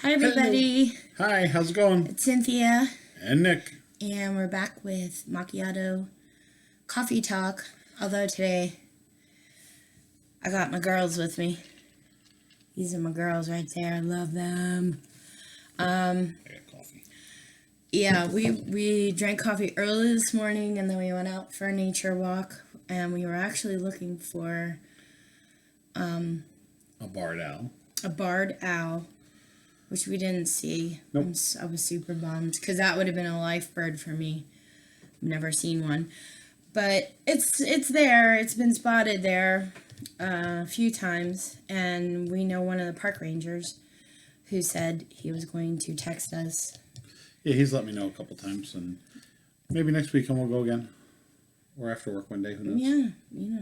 Hi, everybody. Hello. Hi, how's it going? It's Cynthia, And Nick. and we're back with Macchiato Coffee Talk. Although today I got my girls with me. These are my girls right there. I love them. I got coffee. Yeah, we drank coffee early this morning, and then we went out for a nature walk, and we were actually looking for A barred owl. a barred owl, which we didn't see. Nope. I was super bummed because that would have been a life bird for me. I've never seen one, but it's there. It's been spotted there a few times, and we know one of the park rangers who said he was going to text us. Yeah, he's let me know a couple times, and maybe next week we'll go again. Or after work one day, who knows? Yeah.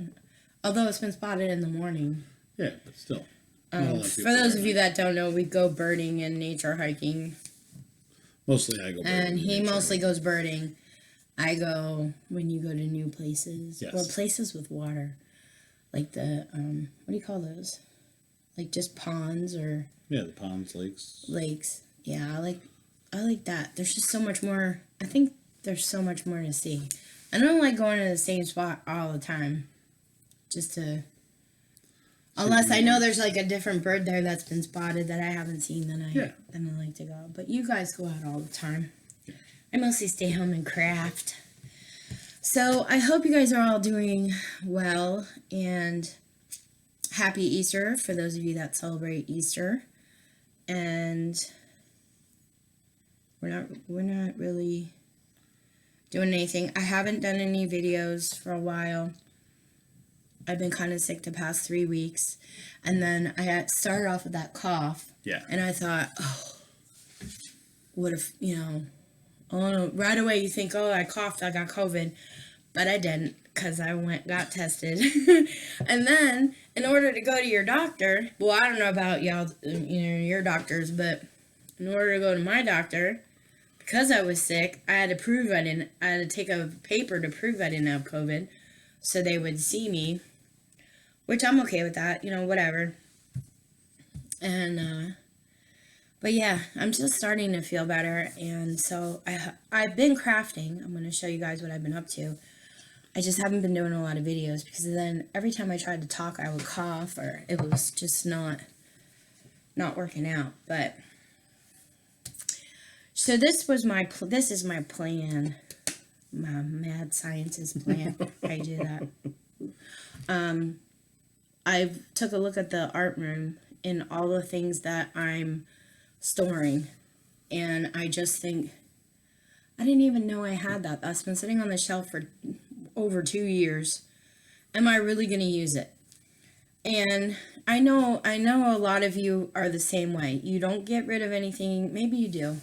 Although it's been spotted in the morning. Yeah, but still. For those of you that don't know, we go birding and nature hiking. Mostly I go birding. And he mostly goes birding. I go when you go to new places. Yes. Or places with water. Like the, what do you call those? Like just ponds or... Yeah, the ponds, lakes. Lakes. Yeah, I like that. There's just so much more. I think there's so much more to see. I don't like going to the same spot all the time. Just to... Unless I know there's like a different bird there that's been spotted that I haven't seen, then I like to go. But you guys go out all the time. Yeah. I mostly stay home and craft. So I hope you guys are all doing well, and happy Easter for those of you that celebrate Easter. And we're not really doing anything. I haven't done any videos for a while. I've been kind of sick the past 3 weeks. And then I had started off with that cough. Yeah. And I thought, what if, right away you think, I coughed, I got COVID. But I didn't, because I got tested. And then, in order to go to your doctor, well, I don't know about y'all, your doctors, but in order to go to my doctor, because I was sick, I had to take a paper to prove I didn't have COVID. So they would see me. Which I'm okay with that, whatever. And, but yeah, I'm just starting to feel better. And so I've been crafting. I'm going to show you guys what I've been up to. I just haven't been doing a lot of videos because then every time I tried to talk, I would cough or it was just not working out. But, so this is my plan. My mad scientist plan. I do that. I took a look at the art room and all the things that I'm storing. And I just think, I didn't even know I had that. That's been sitting on the shelf for over 2 years. Am I really going to use it? And I know a lot of you are the same way. You don't get rid of anything. Maybe you do.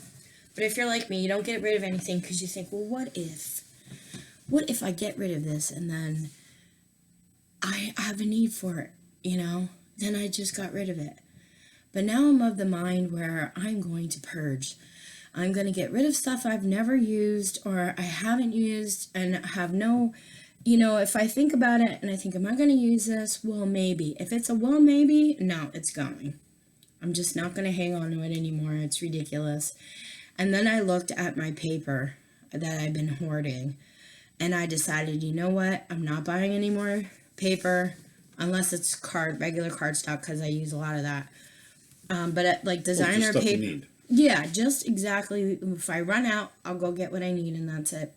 But if you're like me, you don't get rid of anything because you think, well, what if I get rid of this and then I have a need for it, then I just got rid of it. But now I'm of the mind where I'm going to purge. I'm going to get rid of stuff I've never used or I haven't used and have no, if I think about it and I think, am I going to use this? Well, maybe. If it's a well, maybe, no, it's going. I'm just not going to hang on to it anymore. It's ridiculous. And then I looked at my paper that I've been hoarding. And I decided, you know what? I'm not buying any more paper unless it's regular cardstock because I use a lot of that. But like designer paper, yeah, just exactly. If I run out, I'll go get what I need, and that's it.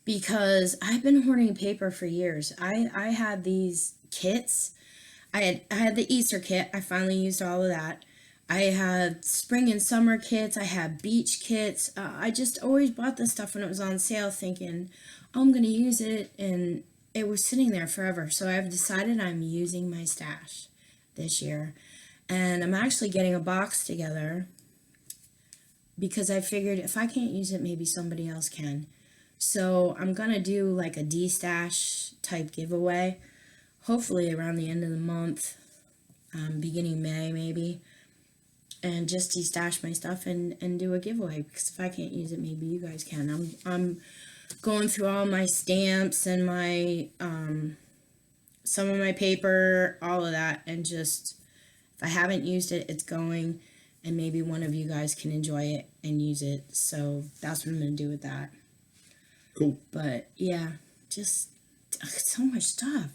Because I've been hoarding paper for years. I had these kits. I had the Easter kit. I finally used all of that. I had spring and summer kits. I had beach kits. I just always bought this stuff when it was on sale thinking, I'm going to use it. And it was sitting there forever. So I've decided I'm using my stash this year. And I'm actually getting a box together because I figured if I can't use it, maybe somebody else can. So I'm going to do like a D-stash type giveaway. Hopefully around the end of the month, beginning May maybe. And just de-stash my stuff and do a giveaway because if I can't use it, maybe you guys can. I'm going through all my stamps and my some of my paper, all of that, and just if I haven't used it, it's going. and maybe one of you guys can enjoy it and use it. So that's what I'm going to do with that. Cool. But yeah, just so much stuff.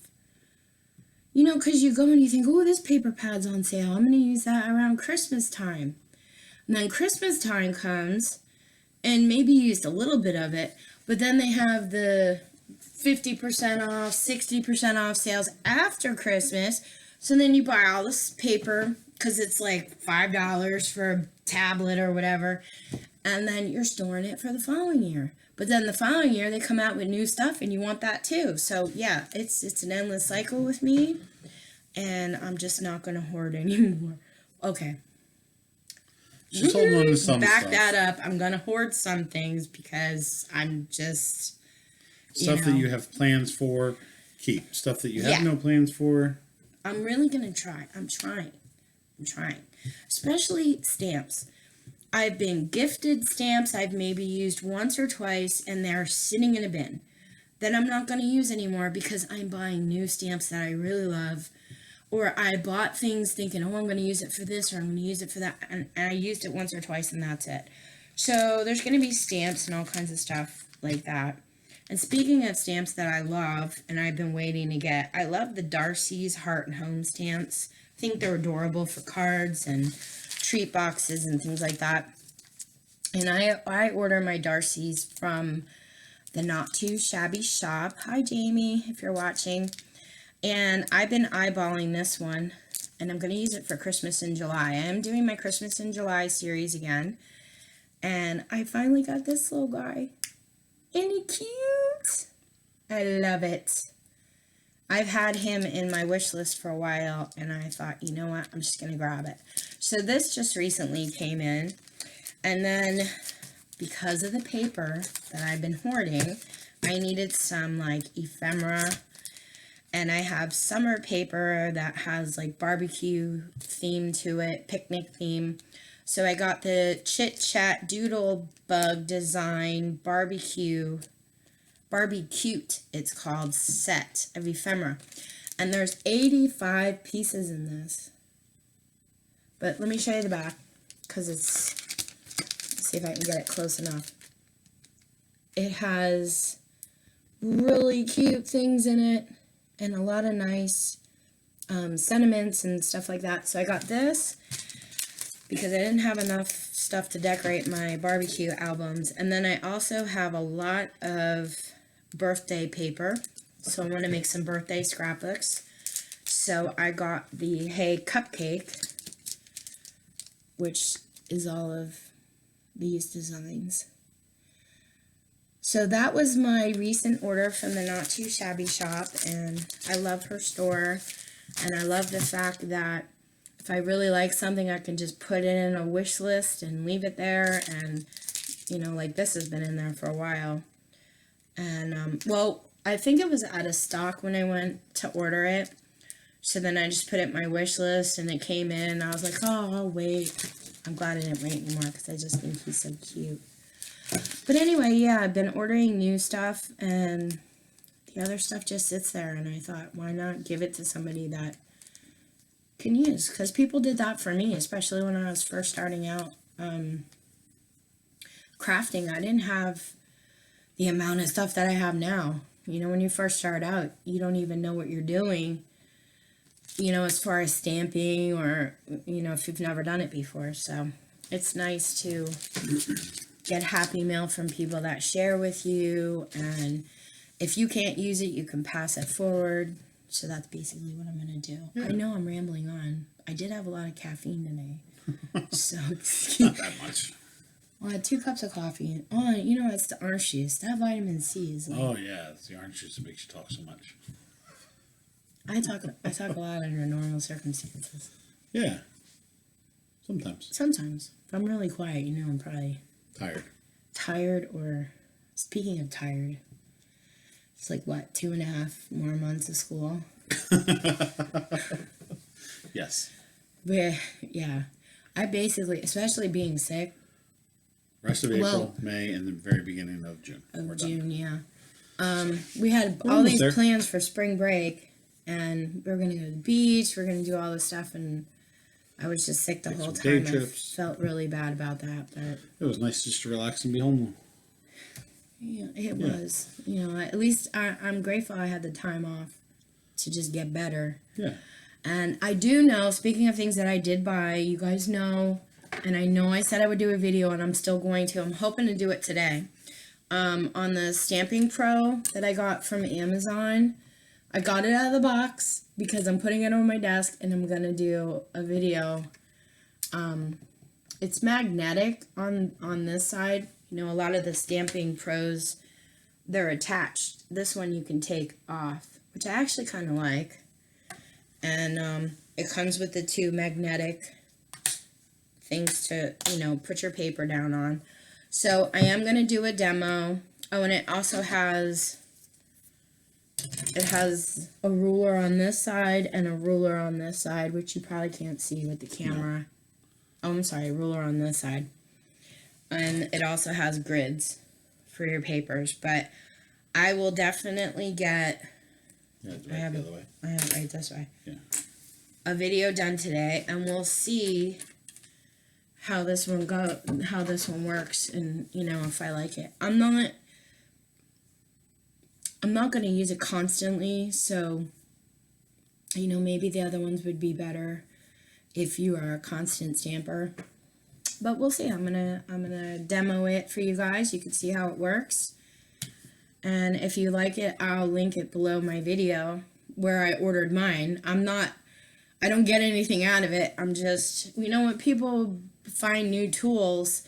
You know, because you go and you think, oh, this paper pad's on sale. I'm going to use that around Christmas time. And then Christmas time comes, and maybe you used a little bit of it, but then they have the 50% off, 60% off sales after Christmas. So then you buy all this paper because it's like $5 for a tablet or whatever, and then you're storing it for the following year. But then the following year they come out with new stuff and you want that too. So yeah, it's an endless cycle with me, and I'm just not going to hoard anymore. Okay. Just holding on to some Back stuff. that up. I'm going to hoard some things because I'm just... Stuff that you have plans for, keep. Stuff that you have no plans for. I'm really going to try. I'm trying. Especially stamps. I've been gifted stamps I've maybe used once or twice, and they're sitting in a bin. Then I'm not going to use anymore because I'm buying new stamps that I really love. Or I bought things thinking, oh, I'm going to use it for this or I'm going to use it for that. And I used it once or twice and that's it. So there's going to be stamps and all kinds of stuff like that. And speaking of stamps that I love and I've been waiting to get, I love the Darcy's Heart and Home stamps. I think they're adorable for cards and treat boxes and things like that. And I order my Darcy's from the Not Too Shabby shop. Hi, Jamie, if you're watching. And I've been eyeballing this one, and I'm going to use it for Christmas in July. I am doing my Christmas in July series again. And I finally got this little guy. Isn't he cute? I love it. I've had him in my wish list for a while, and I thought, you know what, I'm just going to grab it. So this just recently came in, and then because of the paper that I've been hoarding, I needed some like ephemera, and I have summer paper that has like barbecue theme to it, picnic theme. So I got the Chit Chat Doodle Bug Design Barbecue, it's called, set of ephemera. And there's 85 pieces in this. But let me show you the back, because let's see if I can get it close enough. It has really cute things in it, and a lot of nice sentiments and stuff like that. So I got this because I didn't have enough stuff to decorate my barbecue albums. And then I also have a lot of birthday paper. So I want to make some birthday scrapbooks. So I got the Hey Cupcake, which is all of these designs. So that was my recent order from the Not Too Shabby shop, and I love her store, and I love the fact that if I really like something, I can just put it in a wish list and leave it there, and, you know, like this has been in there for a while. And, well, I think it was out of stock when I went to order it, so then I just put it in my wish list, and it came in, and I was like, oh, I'll wait. I'm glad I didn't wait anymore, because I just think he's so cute. But anyway, yeah, I've been ordering new stuff, and the other stuff just sits there, and I thought, why not give it to somebody that can use? Because people did that for me, especially when I was first starting out crafting. I didn't have the amount of stuff that I have now. You know, when you first start out, you don't even know what you're doing, you know, as far as stamping or, you know, if you've never done it before. So it's nice to get happy mail from people that share with you, and if you can't use it, you can pass it forward. So that's basically what I'm going to do. Yeah. I know I'm rambling on. I did have a lot of caffeine today. So, not that much. Well, I had 2 cups of coffee. Oh, you know, it's the orange juice. That vitamin C is like... Oh, yeah, it's the orange juice that makes you talk so much. I talk a lot under normal circumstances. Yeah. Sometimes. If I'm really quiet, you know, I'm probably... Tired, or... Speaking of tired... It's like, what, 2.5 more months of school? Yes. But, yeah. I basically, especially being sick. Rest of April, May, and the very beginning of June. Yeah. We had all these plans for spring break, and we were going to go to the beach, we are going to do all this stuff, and I was just sick the Take whole some day time. I trips. felt really bad about that, but It was nice just to relax and be home. yeah, it was. You know, at least I'm grateful I had the time off to just get better. Yeah. And I do know, speaking of things that I did buy, you guys know, and I know I said I would do a video, and I'm still going to. I'm hoping to do it today. On the Stamping Pro that I got from Amazon. I got it out of the box because I'm putting it on my desk, and I'm going to do a video. It's magnetic on this side. You know, a lot of the Stamping Pros, they're attached. This one you can take off, which I actually kind of like. And it comes with the two magnetic things to, you know, put your paper down on. So I am going to do a demo. Oh, and it also has, a ruler on this side and a ruler on this side, which you probably can't see with the camera. Oh, I'm sorry, ruler on this side. And it also has grids for your papers. But I will definitely get... Yeah, it's right the other way. I have it right this way. Yeah. A video done today, and we'll see how this one works, and you know, if I like it. I'm not going to use it constantly, so you know, maybe the other ones would be better if you are a constant stamper. But we'll see. I'm gonna demo it for you guys. You can see how it works. And if you like it, I'll link it below my video where I ordered mine. I don't get anything out of it. I'm just, you know, when people find new tools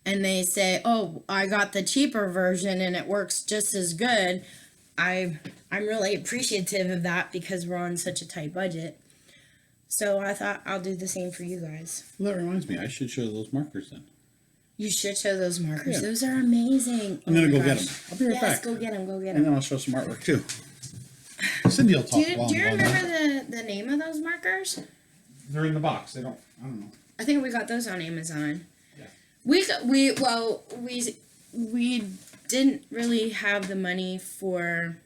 and they say, oh, I got the cheaper version and it works just as good, I'm really appreciative of that because we're on such a tight budget. So I thought I'll do the same for you guys. Well, that reminds me, I should show those markers then. You should show those markers. Yeah. Those are amazing. I'm going to go get them. I'll be right back. Yes, go get them. And then I'll show some artwork too. Cindy will talk while Do you I'm going remember the name of those markers? They're in the box. I don't know. I think we got those on Amazon. Yeah. We didn't really have the money for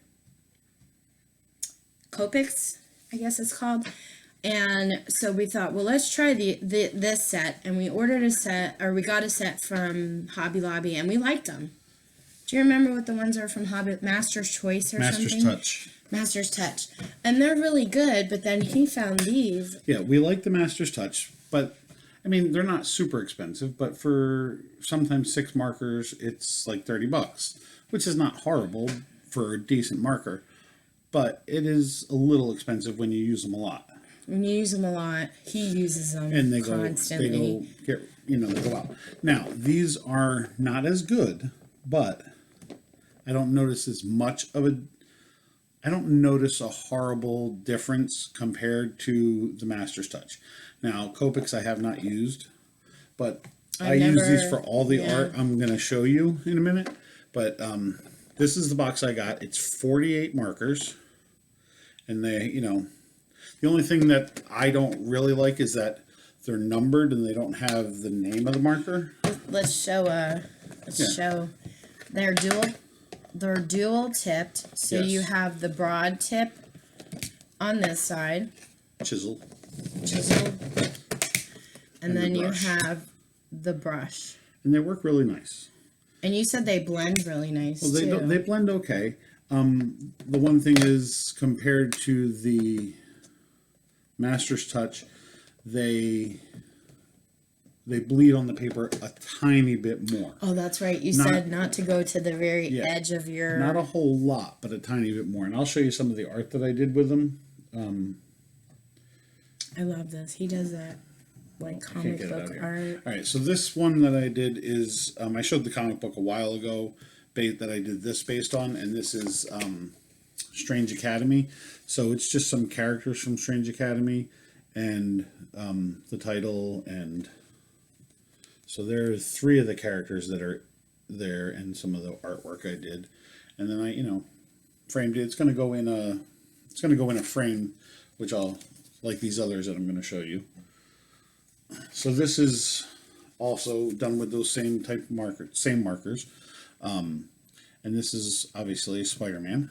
Copics, I guess it's called. And so we thought, well, let's try this set. And we ordered a set, or we got a set from Hobby Lobby, and we liked them. Do you remember what the ones are from Hobby Master's Choice or Master's something? Touch. Master's Touch. And they're really good, but then he found these. Yeah, we like the Master's Touch, but I mean, they're not super expensive, but for sometimes 6 markers, it's like $30, which is not horrible for a decent marker, but it is a little expensive when you use them a lot. When you use them a lot, he uses them And they constantly. they go out. Now, these are not as good, but I don't notice I don't notice a horrible difference compared to the Master's Touch. Now, Copics I have not used, but I use these for all the art I'm going to show you in a minute. But this is the box I got. It's 48 markers, and they, you know, the only thing that I don't really like is that they're numbered and they don't have the name of the marker. Let's show. Show. They're dual tipped. So Yes. you have the broad tip on this side, Chisel. and then you have the brush. And they work really nice. And you said they blend really nice Well, too. they blend okay. The one thing is, compared to the Master's Touch, they bleed on the paper a tiny bit more. Oh, that's right. You said not to go to the very edge of your... Not a whole lot, but a tiny bit more. And I'll show you some of the art that I did with them. I love this. He does that, like, comic book art. All right, so this one that I did is, I showed the comic book a while ago that I did this based on, and this is Strange Academy. So it's just some characters from Strange Academy, and the title, and so there are 3 of the characters that are there, and some of the artwork I did, and then I, you know, framed it. It's going to go in a frame, which I'll, like these others that I'm going to show you. So this is also done with those same markers, and this is obviously Spider-Man.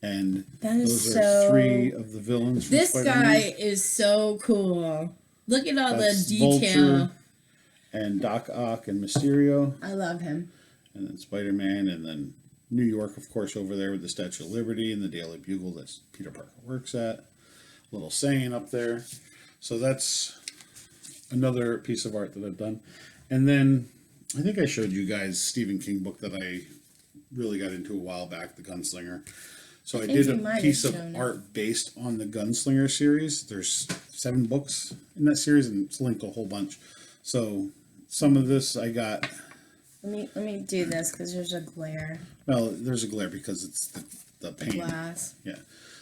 And That is those so... are 3 of the villains from This Spider-Man. guy is so cool. Look at all That's the detail. Vulture and Doc Ock and Mysterio. I love him. And then Spider-Man, and then New York, of course, over there with the Statue of Liberty and the Daily Bugle that Peter Parker works at. Little saying up there. So that's another piece of art that I've done. And then I think I showed you guys Stephen King book that I really got into a while back, The Gunslinger. So I did a piece of art based on the Gunslinger series. There's 7 books in that series, and it's linked to a whole bunch. So some of this I got. Let me do this because there's a glare. Well, there's a glare because it's the paint. Glass. Yeah.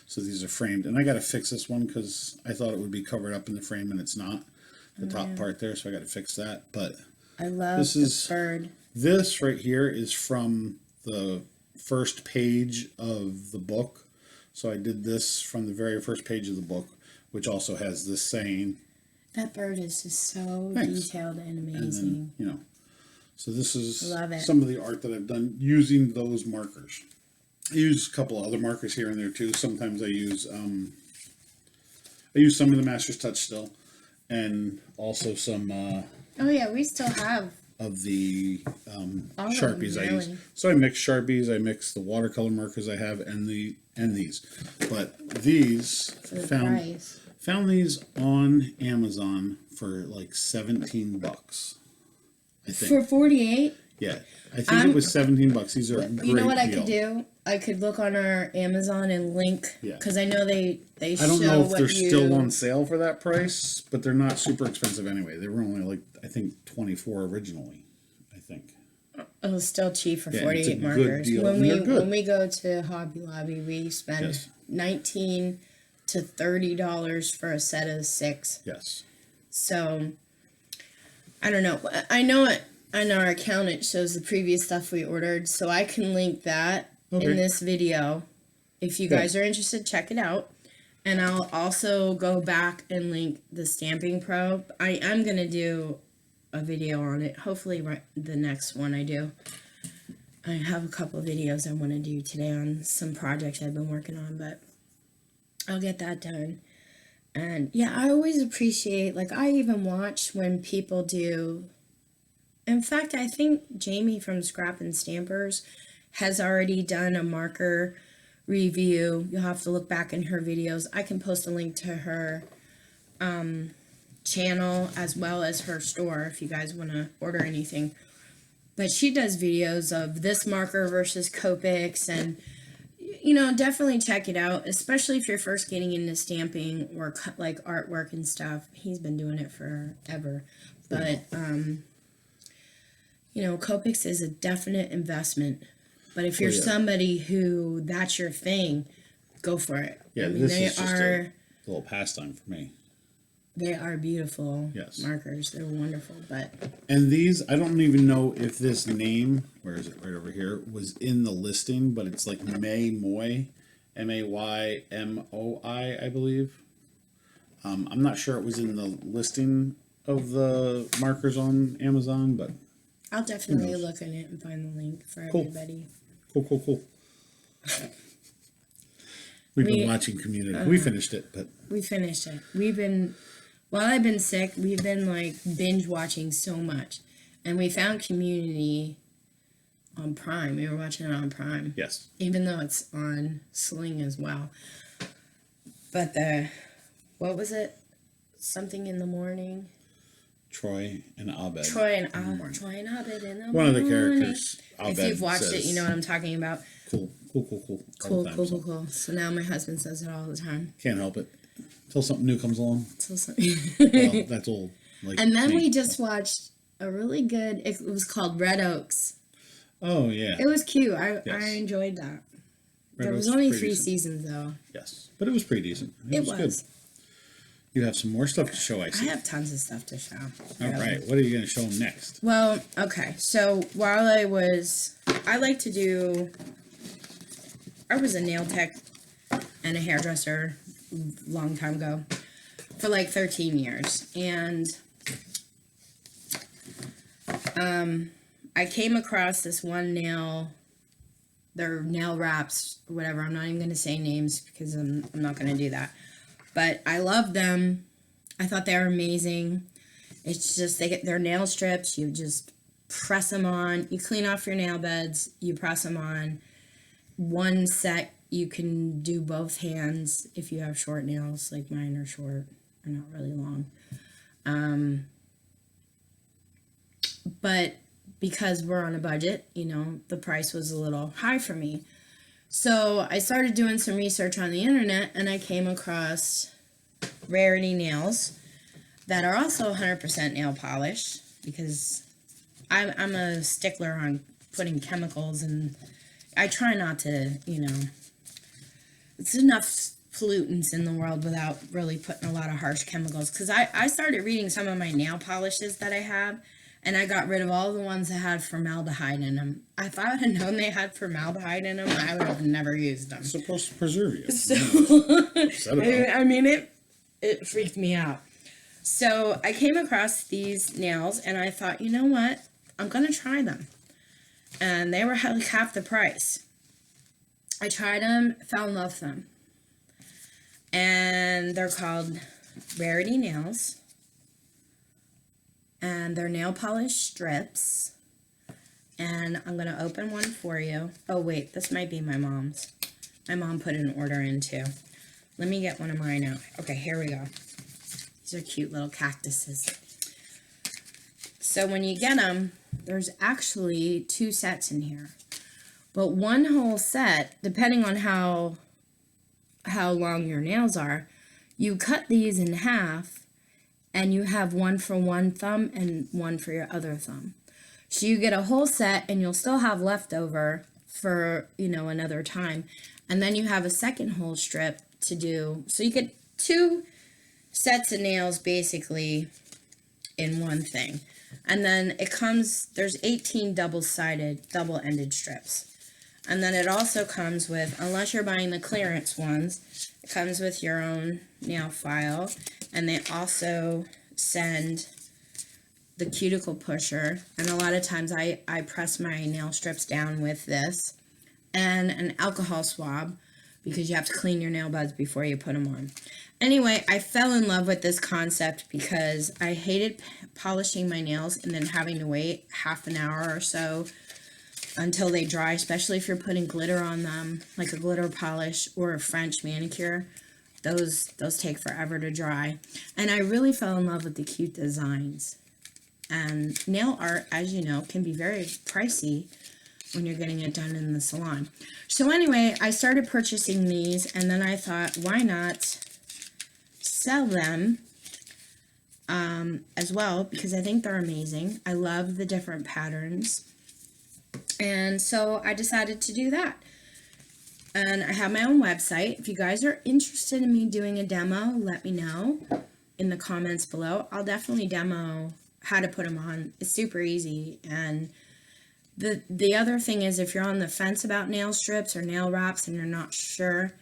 So these are framed, and I got to fix this one because I thought it would be covered up in the frame, and it's not. The top part there, so I got to fix that. But I love this bird. This right here is from the first page of the book. So I did this from the very first page of the book, which also has this saying. That bird is just so detailed and amazing. And then, so this is Love it. some of the art that I've done using those markers. I use a couple other markers here and there too. Sometimes I use some of the Master's Touch still, and also some oh yeah, we still have of the Sharpies I use. really. So I mix Sharpies, I mix the watercolor markers I have, and these. But these For the price. found these on Amazon for like $17. I think. For 48. Yeah, I think it was $17. These are a great You know what I deal. could do? I could look on our Amazon and link, because I know they show I don't know if what they're you... still on sale for that price, but they're not super expensive anyway. They were only like, I think, 24 originally, I think. It was still cheap for Yeah, 48 it's a good markers. deal, When and they're good. when we go to Hobby Lobby, we spend $19 to $30 for a set of 6. Yes. So I don't know. I know it. On our account, it shows the previous stuff we ordered, so I can link that in this video. If you guys are interested, check it out. And I'll also go back and link the Stamping Pro. I am going to do a video on it. Hopefully the next one I do. I have a couple of videos I want to do today on some projects I've been working on, but I'll get that done. And yeah, I always appreciate, like, I even watch when people do... In fact, I think Jamie from Scrap and Stampers has already done a marker review. You'll have to look back in her videos. I can post a link to her channel as well as her store if you guys want to order anything. But she does videos of this marker versus Copics, and definitely check it out, especially if you're first getting into stamping or like artwork and stuff. He's been doing it forever. But Copics is a definite investment. But if you're somebody who that's your thing, go for it. Yeah, this is just a little pastime for me. They are beautiful markers. They're wonderful. And these, I don't even know if this name, where is it, right over here, was in the listing, but it's like Maymoi, Maymoi, I believe. I'm not sure it was in the listing of the markers on Amazon, but I'll definitely look in it and find the link for everybody. Cool. We've been watching Community. We finished it, but... We finished it. While I've been sick, we've been, like, binge watching so much. And we found Community on Prime. We were watching it on Prime. Yes. Even though it's on Sling as well. But what was it? Something in the morning? Troy and Abed. Troy and Abed in the morning. One of the characters, Abed, if you've watched it, you know what I'm talking about. Cool. Cool. So now my husband says it all the time. Can't help it. Until something new comes along. Well, that's old. And then we just watched a really good, it was called Red Oaks. Oh, yeah. It was cute. I enjoyed that. There was only 3 seasons, though. Yes, but it was pretty decent. It was good. You have some more stuff to show, I see. I have tons of stuff to show. All right. What are you going to show them next? Well, okay. So while I was a nail tech and a hairdresser long time ago for like 13 years. And I came across this one nail They're nail wraps, whatever. I'm not even going to say names because I'm not going to do that. But I love them. I thought they were amazing. It's just, they're nail strips. You just press them on. You clean off your nail beds. You press them on. One set, you can do both hands if you have short nails, like mine are short. They're not really long. But because we're on a budget, you know, the price was a little high for me. So I started doing some research on the internet, and I came across Rarity nails that are also 100% nail polish, because I'm a stickler on putting chemicals, and I try not to, you know, it's enough pollutants in the world without really putting a lot of harsh chemicals. Because I started reading some of my nail polishes that I have, and I got rid of all the ones that had formaldehyde in them. If I would have known they had formaldehyde in them, I would have never used them. It's supposed to preserve you. So, I I mean, it freaked me out. So I came across these nails, and I thought, you know what? I'm going to try them. And they were like half the price. I tried them, fell in love with them. And they're called Rarity nails. And they're nail polish strips. And I'm going to open one for you. Oh, wait, this might be my mom's. My mom put an order in, too. Let me get one of mine out. Okay, here we go. These are cute little cactuses. So when you get them, there's actually 2 sets in here. But one whole set, depending on how long your nails are, you cut these in half, and you have one for one thumb and one for your other thumb. So you get a whole set, and you'll still have leftover for, you know, another time. And then you have a second whole strip to do. So you get 2 sets of nails basically in one thing. And then it comes, there's 18 double-ended strips. And then it also comes with, unless you're buying the clearance ones, it comes with your own nail file. And they also send the cuticle pusher. And a lot of times I press my nail strips down with this. And an alcohol swab, because you have to clean your nail beds before you put them on. Anyway, I fell in love with this concept because I hated polishing my nails and then having to wait half an hour or so until they dry, especially if you're putting glitter on them, like a glitter polish or a French manicure. Those take forever to dry. And I really fell in love with the cute designs. And nail art, as you know, can be very pricey when you're getting it done in the salon. So anyway, I started purchasing these, and then I thought, why not sell them as well, because I think they're amazing. I love the different patterns. And so I decided to do that. And I have my own website. If you guys are interested in me doing a demo, let me know in the comments below. I'll definitely demo how to put them on. It's super easy. And the other thing is, if you're on the fence about nail strips or nail wraps and you're not sure,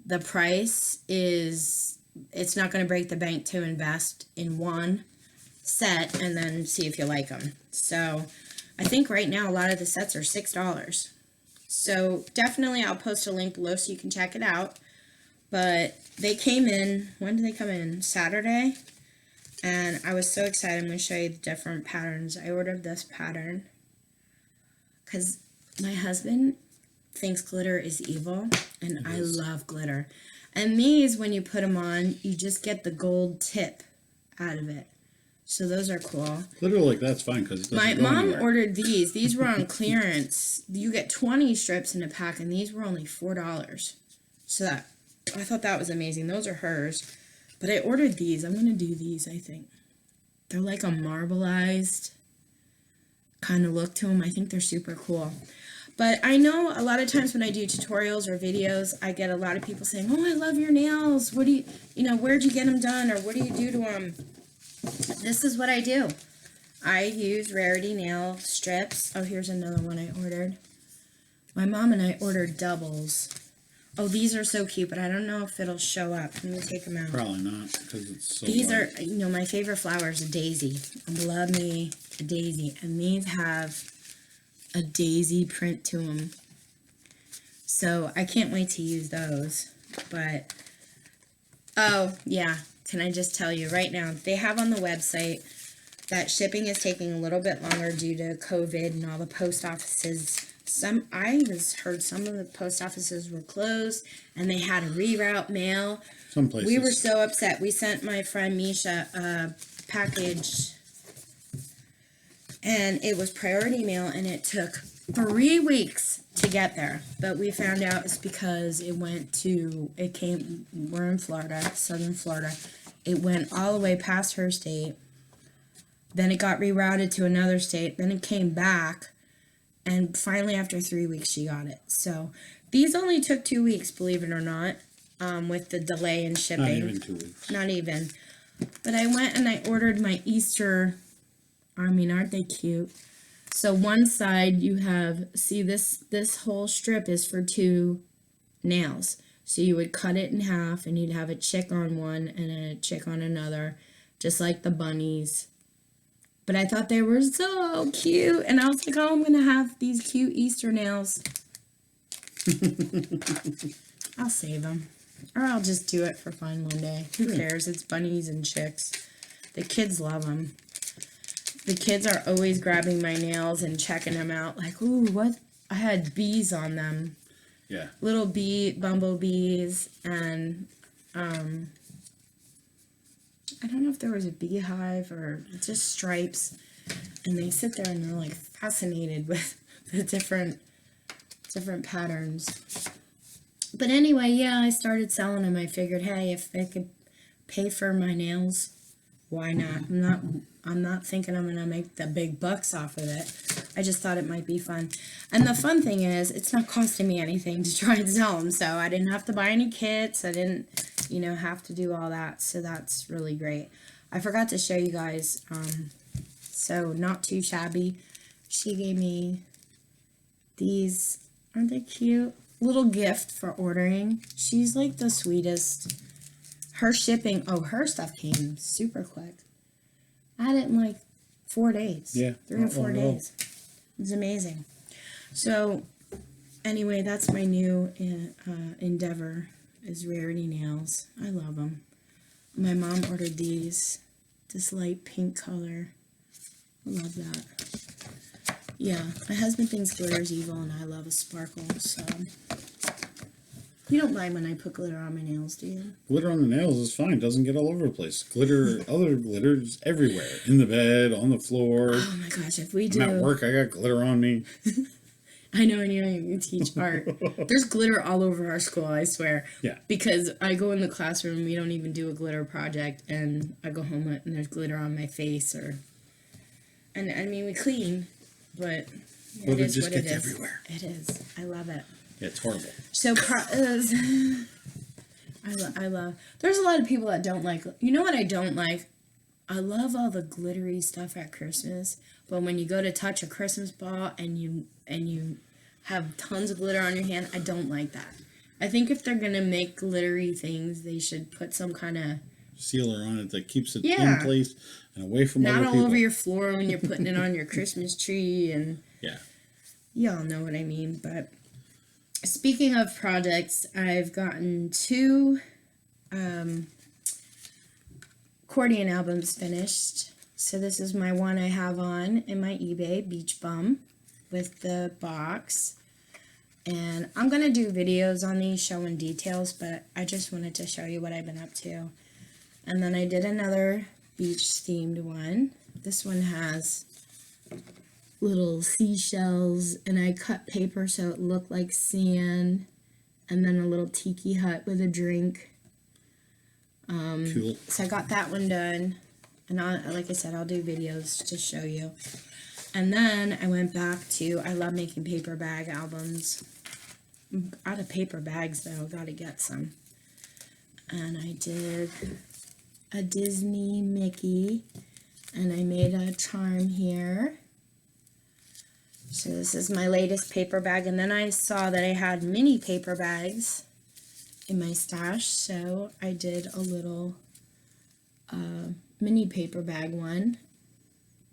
the price is, it's not going to break the bank to invest in one set and then see if you like them. So I think right now a lot of the sets are $6. So definitely I'll post a link below so you can check it out. But they came in, when did they come in? Saturday. And I was so excited. I'm going to show you the different patterns. I ordered this pattern because my husband thinks glitter is evil, and I love glitter. And these, when you put them on, you just get the gold tip out of it. So those are cool. Glitter like that's fine because my mom ordered these. These were on clearance. You get 20 strips in a pack, and these were only $4. So that, I thought that was amazing. Those are hers. But I ordered these. I'm going to do these, I think. They're like a marbleized kind of look to them. I think they're super cool. But I know a lot of times when I do tutorials or videos, I get a lot of people saying, oh, I love your nails. What do you know, where'd you get them done? Or what do you do to them? This is what I do. I use Rarity nail strips. Oh, here's another one I ordered. My mom and I ordered doubles. Oh, these are so cute, but I don't know if it'll show up. Let me take them out. Probably not, because it's so These light. are, you know, my favorite flower is a daisy. I love me a daisy. And these have a daisy print to them. So I can't wait to use those. But, oh, yeah. Can I just tell you right now, they have on the website that shipping is taking a little bit longer due to COVID and all the post offices. I heard some of the post offices were closed and they had to reroute mail. Some places. We were so upset. We sent my friend Misha a package and it was priority mail and it took 3 weeks to get there. But we found out it's because we're in Florida, southern Florida. It went all the way past her state. Then it got rerouted to another state. Then it came back. And finally, after 3 weeks, she got it. So these only took 2 weeks, believe it or not, with the delay in shipping. Not even 2 weeks. Not even. But I went and I ordered my Easter. I mean, aren't they cute? So one side you have, see this whole strip is for 2 nails. So you would cut it in half and you'd have a chick on one and a chick on another, just like the bunnies. But I thought they were so cute. And I was like, oh, I'm going to have these cute Easter nails. I'll save them. Or I'll just do it for fun one day. Who cares? It's bunnies and chicks. The kids love them. The kids are always grabbing my nails and checking them out. Like, ooh, what? I had bees on them. Yeah. Little bumblebees. And, I don't know if there was a beehive or just stripes, and they sit there and they're like fascinated with the different patterns. But anyway, yeah, I started selling them. I figured, hey, if they could pay for my nails, why not? I'm not thinking I'm gonna make the big bucks off of it. I just thought it might be fun. And the fun thing is, it's not costing me anything to try and sell them, so I didn't have to buy any kits. I didn't, have to do all that, so that's really great. I forgot to show you guys, so Not Too Shabby, she gave me these, aren't they cute? Little gift for ordering. She's like the sweetest. Her shipping, her stuff came super quick. I had it in like 4 days. Yeah. 3 or 4 days. It's amazing. So, anyway, that's my new endeavor, is Rarity Nails. I love them. My mom ordered these. This light pink color. I love that. Yeah, my husband thinks glitter's evil, and I love a sparkle, so... You don't mind when I put glitter on my nails, do you? Glitter on the nails is fine. Doesn't get all over the place. Glitter, other glitters everywhere. In the bed, on the floor. Oh my gosh, if we do... I'm at work, I got glitter on me. I know, you teach art. There's glitter all over our school, I swear. Yeah. Because I go in the classroom, we don't even do a glitter project, and I go home and there's glitter on my face, and I mean, we clean, but it is just what it gets is. everywhere. It is. I love it. Yeah, it's horrible. So, I love, there's a lot of people that don't like, you know what I don't like? I love all the glittery stuff at Christmas, but when you go to touch a Christmas ball and you have tons of glitter on your hand, I don't like that. I think if they're gonna make glittery things, they should put some kind of sealer on it that keeps it Yeah. in place and away from other not people. all over your floor when you're putting it on your Christmas tree, and Yeah. y'all know what I mean. But speaking of projects, I've gotten 2 accordion albums finished. So this is my one I have on in my eBay, Beach Bum, with the box. And I'm going to do videos on these showing details, but I just wanted to show you what I've been up to. And then I did another beach-themed one. This one has little seashells, and I cut paper so it looked like sand, and then a little tiki hut with a drink. Cool. So I got that one done, and like I said, I'll do videos to show you. And then I went back to, I love making paper bag albums. I'm out of paper bags though, gotta get some. And I did a Disney Mickey, and I made a charm here. So this is my latest paper bag, and then I saw that I had mini paper bags in my stash, so I did a little mini paper bag one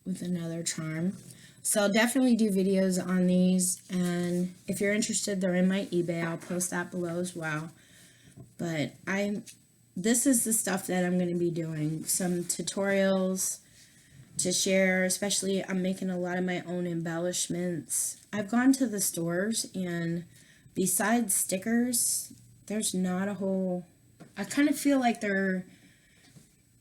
with another charm. So I'll definitely do videos on these, and if you're interested, they're in my eBay. I'll post that below as well. But this is the stuff that I'm going to be doing. Some tutorials to share, especially I'm making a lot of my own embellishments. I've gone to the stores, and besides stickers, there's not a whole, I kind of feel like they're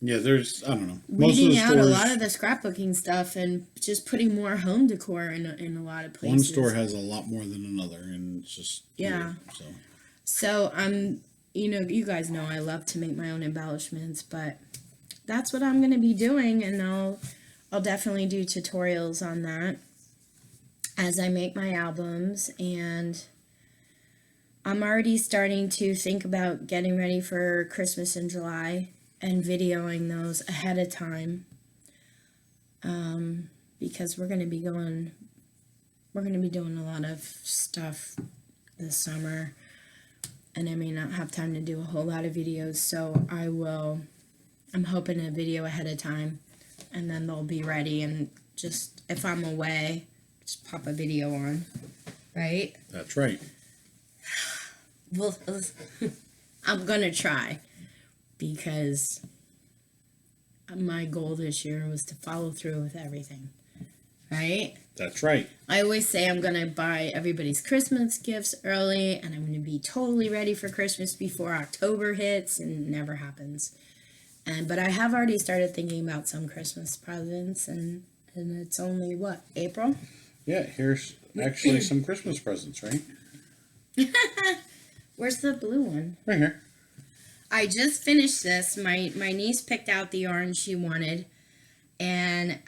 there's, I don't know. weeding out a lot of the scrapbooking stuff and just putting more home decor in a lot of places. One store has a lot more than another, and it's just weird, So I'm, you guys know I love to make my own embellishments, but that's what I'm going to be doing, and I'll definitely do tutorials on that as I make my albums. And I'm already starting to think about getting ready for Christmas in July and videoing those ahead of time, because we're going to be doing a lot of stuff this summer, and I may not have time to do a whole lot of videos, so I'm hoping a video ahead of time, and then they'll be ready, and just, if I'm away, just pop a video on, right? That's right. Well, I'm gonna try, because my goal this year was to follow through with everything, right? That's right. I always say I'm gonna buy everybody's Christmas gifts early, and I'm gonna be totally ready for Christmas before October hits, and it never happens. But I have already started thinking about some Christmas presents, and it's only, what, April? Yeah, here's actually some Christmas presents, right? Where's the blue one? Right here. I just finished this. My niece picked out the yarn she wanted, and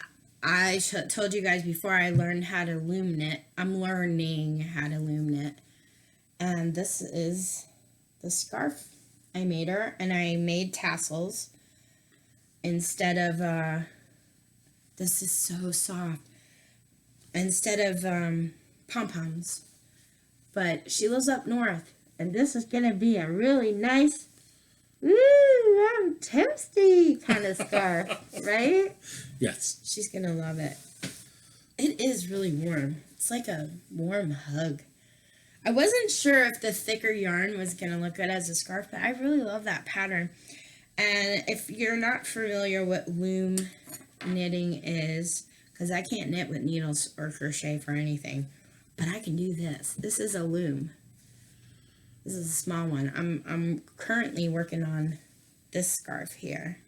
I told you guys before I learned how to loom knit. I'm learning how to loom knit. And this is the scarf I made her, and I made tassels instead of, this is so soft, instead of pom-poms. But she lives up north, and this is going to be a really nice, ooh, I'm toasty kind of scarf, right? Yes. She's going to love it. It is really warm. It's like a warm hug. I wasn't sure if the thicker yarn was going to look good as a scarf, but I really love that pattern. And if you're not familiar what loom knitting is, because I can't knit with needles or crochet for anything, but I can do this. This is a loom. This is a small one. I'm currently working on this scarf here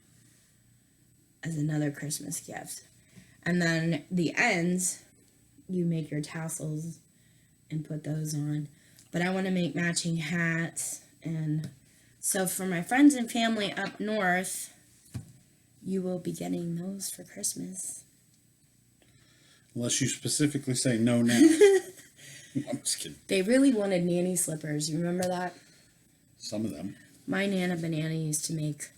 as another Christmas gift. And then the ends, you make your tassels and put those on. But I want to make matching hats. And so for my friends and family up north, you will be getting those for Christmas. Unless you specifically say no now. I'm just kidding. They really wanted nanny slippers. You remember that? Some of them. My Nana Banana used to make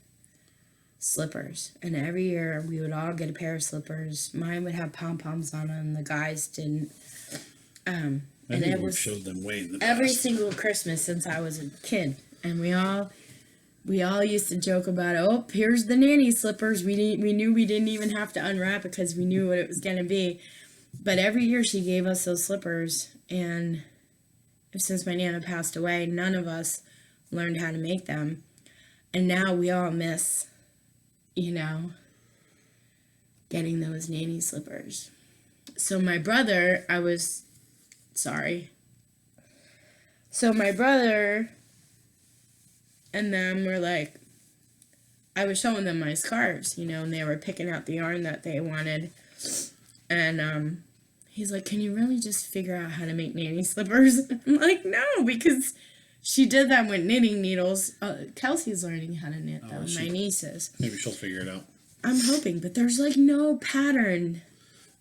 slippers. And every year we would all get a pair of slippers. Mine would have pom-poms on them. The guys didn't. I And think it we've was showed them way in the every past. single Christmas since I was a kid. And we all used to joke about, oh, here's the nanny slippers. We knew we didn't even have to unwrap it because we knew what it was going to be. But every year she gave us those slippers, and since my Nana passed away, none of us learned how to make them. And now we all miss, getting those nanny slippers. So my brother, So my brother and them were like, I was showing them my scarves, and they were picking out the yarn that they wanted. And he's like, can you really just figure out how to make nanny slippers? I'm like, no, because she did that with knitting needles. Kelsey's learning how to knit, though, my niece is. Maybe she'll figure it out. I'm hoping, but there's like no pattern.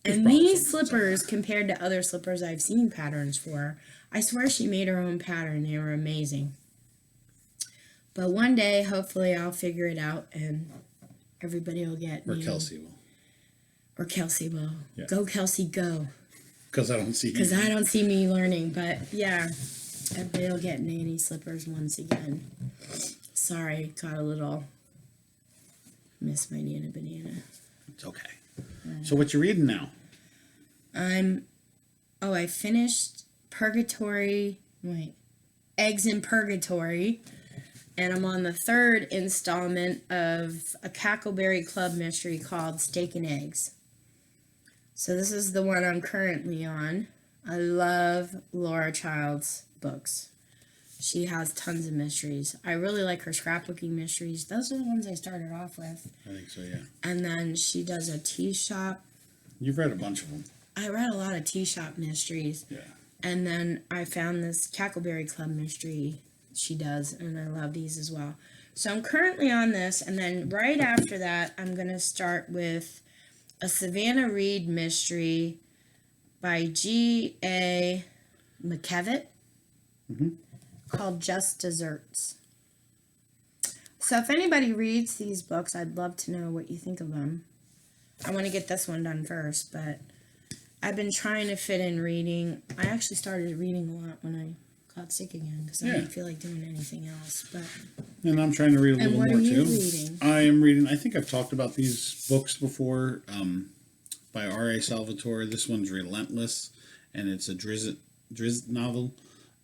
And these slippers, compared to other slippers I've seen patterns for, I swear she made her own pattern. They were amazing. But one day, hopefully, I'll figure it out and everybody will get Or Kelsey will. Or Kelsey will. Yeah. Go, Kelsey, go. Because I don't see you. Because I don't see me learning. But yeah, everybody will get nanny slippers once again. Sorry, got a little... Miss my Nana Banana. It's okay. So what you reading now? I finished Eggs in Purgatory, and I'm on the third installment of a Cackleberry Club mystery called Steak and Eggs. So this is the one I'm currently on. I love Laura Child's books. She has tons of mysteries. I really like her scrapbooking mysteries. Those are the ones I started off with. I think so, yeah. And then she does a tea shop. You've read a bunch of them. I read a lot of tea shop mysteries. Yeah. And then I found this Cackleberry Club mystery she does, and I love these as well. So I'm currently on this, and then right after that, I'm going to start with a Savannah Reed mystery by G.A. McKevitt called Just Desserts. So if anybody reads these books, I'd love to know what you think of them. I want to get this one done first, but I've been trying to fit in reading. I actually started reading a lot when I got sick again because I didn't feel like doing anything else. But and I'm trying to read a little more too. And what are you reading? I am reading. I think I've talked about these books before. By R.A. Salvatore. This one's Relentless, and it's a Drizzt novel.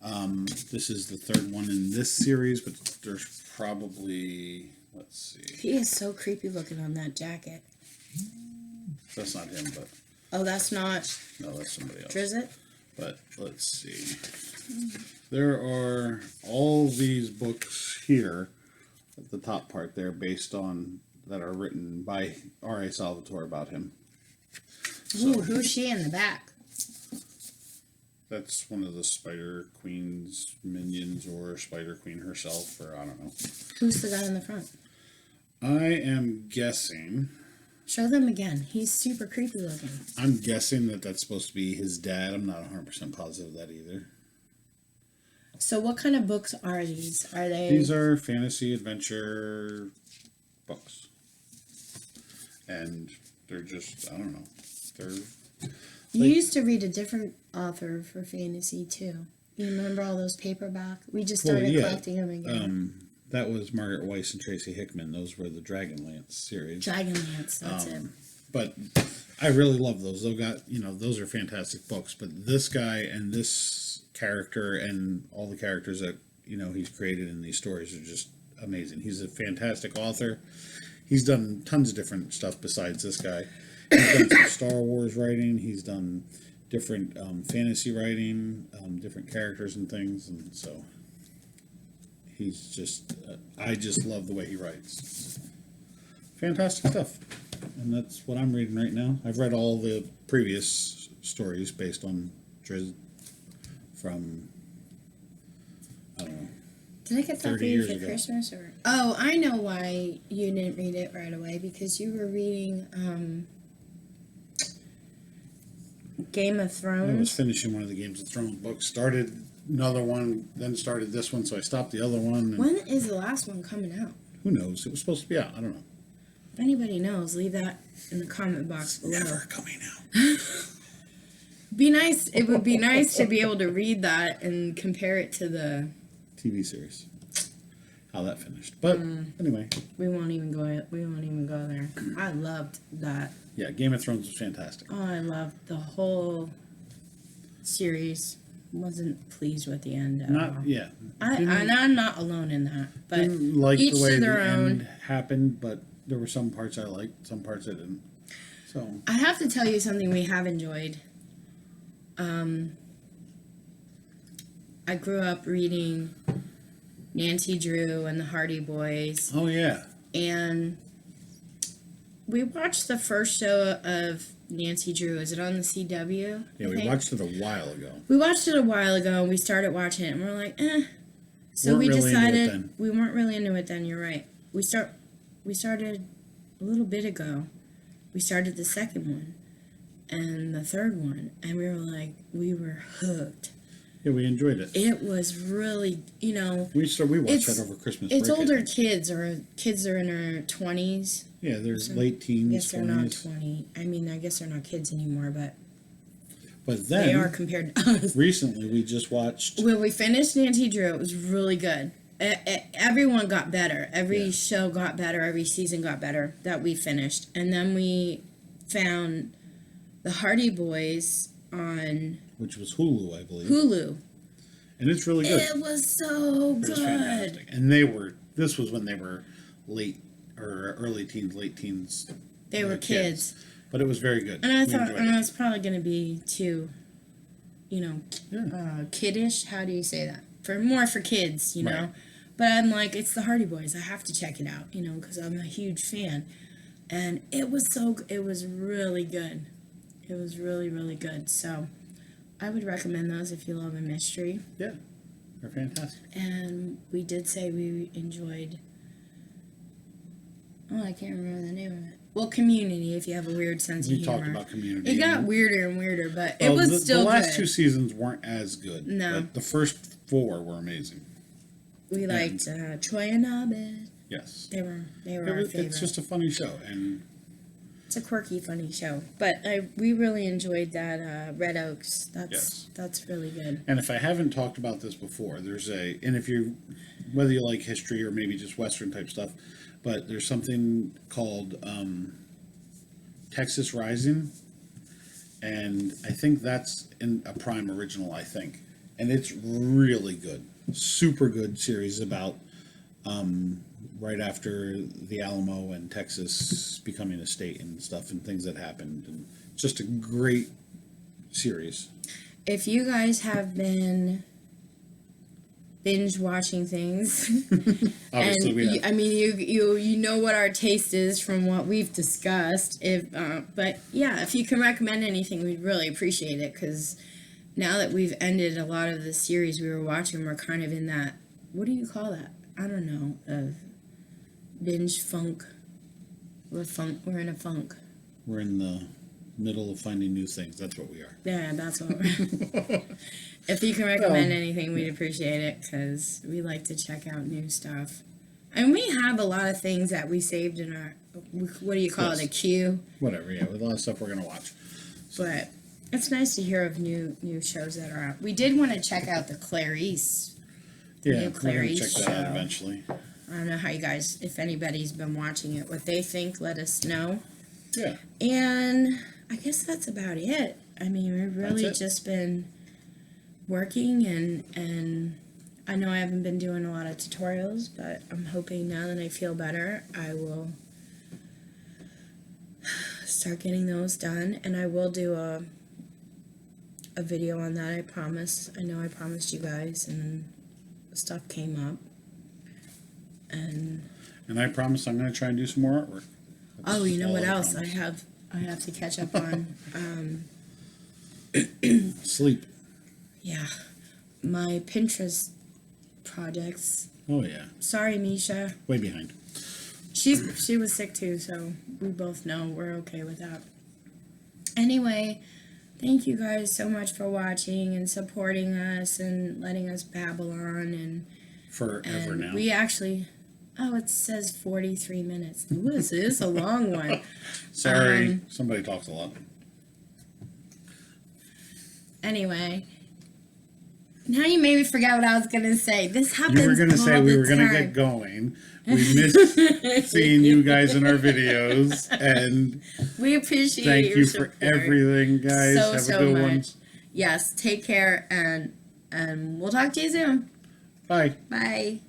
This is the third one in this series, but there's probably, let's see. He is so creepy looking on that jacket. That's not him, but... Oh, that's not... No, that's somebody else. Drizzt? But let's see. There are all these books here at the top part there based on... that are written by R.A. Salvatore about him. Ooh, who's she in the back? That's one of the Spider Queen's minions, or Spider Queen herself, or I don't know. Who's the guy in the front? I am guessing... Show them again. He's super creepy looking. I'm guessing that that's supposed to be his dad. I'm not 100% positive of that either. So what kind of books are these? Are they... These are fantasy adventure books. And they're just, I don't know. You used to read a different author for fantasy too. You remember all those paperback? We just started collecting them again. That was Margaret Weiss and Tracy Hickman. Those were the Dragonlance series. Dragonlance, that's it. But I really love those. Those are fantastic books. But this guy and this character and all the characters that he's created in these stories are just amazing. He's a fantastic author. He's done tons of different stuff besides this guy. He's done some Star Wars writing. He's done different fantasy writing, different characters and things, and so he's just. I just love the way he writes. Fantastic stuff, and that's what I'm reading right now. I've read all the previous stories based on Drizzt from. I don't know. Did I get that for you for Christmas? Or oh, I know why you didn't read it right away, because you were reading Game of Thrones. I was finishing one of the Games of Thrones books. Started another one, then started this one, so I stopped the other one. When is the last one coming out? Who knows? It was supposed to be out. I don't know. If anybody knows, leave that in the comment box below. Never coming out. It would be nice to be able to read that and compare it to the TV series. How that finished. But anyway. We won't even go there. I loved that. Yeah, Game of Thrones was fantastic. Oh, I loved the whole series. Wasn't pleased with the end at all. Yeah. I'm not alone in that. But didn't like each the way to their the own. end happened, but there were some parts I liked, some parts I didn't. So I have to tell you something we have enjoyed. I grew up reading Nancy Drew and the Hardy Boys. Oh yeah. And we watched the first show of Nancy Drew. Is it on the CW? Yeah, we watched it a while ago. We watched it a while ago, and we started watching it, and we're like, eh. So we really decided we weren't really into it then. You're right. We started a little bit ago. We started the second one and the third one, and we were hooked. Yeah, we enjoyed it. It was really, we watched that over Christmas. It's break, older kids, or kids are in their 20s. Yeah, they're late teens. I guess they're 20s. not 20. I mean, I guess they're not kids anymore, but then they are compared to us. Recently, we just watched. When we finished Nancy Drew, it was really good. Everyone got better. Every show got better. Every season got better that we finished. And then we found The Hardy Boys on which was Hulu, I believe. Hulu. And it's really good. It was so It was good. fantastic. And this was when they were late or early teens, late teens. They were kids. But it was very good. And I We thought, enjoyed and it. I was probably going to be too, kiddish. How do you say that? More for kids, you know. Right. But I'm like, it's the Hardy Boys. I have to check it out, because I'm a huge fan. And it was really good. It was really, really good. So I would recommend those if you love a mystery. Yeah, they're fantastic. And we did say we enjoyed. Oh, I can't remember the name of it. Well, Community, if you have a weird sense of We humor. talked about Community. It got weirder and weirder, but it Well, was still the last good. 2 seasons weren't as good. No. But the first 4 were amazing. We liked Troy and Abed. Yes. They were our favorite. It's just a funny show, and It's a quirky, funny show. But we really enjoyed that Red Oaks. That's really good. and if I haven't talked about this before, and if you, whether you like history or maybe just Western type stuff, but there's something called Texas Rising, and I think that's in a Prime original, I think, and it's really good, super good series about right after the Alamo and Texas becoming a state and stuff and things that happened, and just a great series. If you guys have been binge watching things, Obviously, and we have. I mean, you know what our taste is from what we've discussed. But yeah, if you can recommend anything, we'd really appreciate it, because now that we've ended a lot of the series we were watching, we're kind of in that, what do you call that? I don't know, binge funk. We're in a funk. We're in the middle of finding new things. That's what we are. Yeah, that's what we're. If you can recommend anything, we'd appreciate it, because we like to check out new stuff. And we have a lot of things that we saved in our, what do you call it, a queue. Whatever, yeah, with a lot of stuff we're going to watch. But it's nice to hear of new shows that are out. We did want to check out the Clarice. Yeah, New we're going to Clarice check that out show. eventually. I don't know how you guys, if anybody's been watching it, what they think, let us know. Yeah. And I guess that's about it. I mean, we've really That's it. just been working, and I know I haven't been doing a lot of tutorials, but I'm hoping now that I feel better, I will start getting those done, and I will do a video on that, I promise. I know I promised you guys, and stuff came up. And I promise I'm going to try and do some more artwork. oh, you know all what I else promise. I have to catch up on? Sleep. Yeah, my Pinterest projects. Oh, yeah. Sorry, Misha. Way behind. She was sick too, so we both know we're okay with that. Anyway, thank you guys so much for watching and supporting us and letting us babble on, and Forever now. we actually. Oh, it says 43 minutes. Ooh, this is a long one. Sorry, somebody talks a lot. Anyway, now you made me forget what I was gonna say. This happens. You were going to say all we the were going to time. get going. We missed seeing you guys in our videos, and We appreciate thank your you support for everything, guys. Have a good one. Yes, take care, and we'll talk to you soon. Bye. Bye.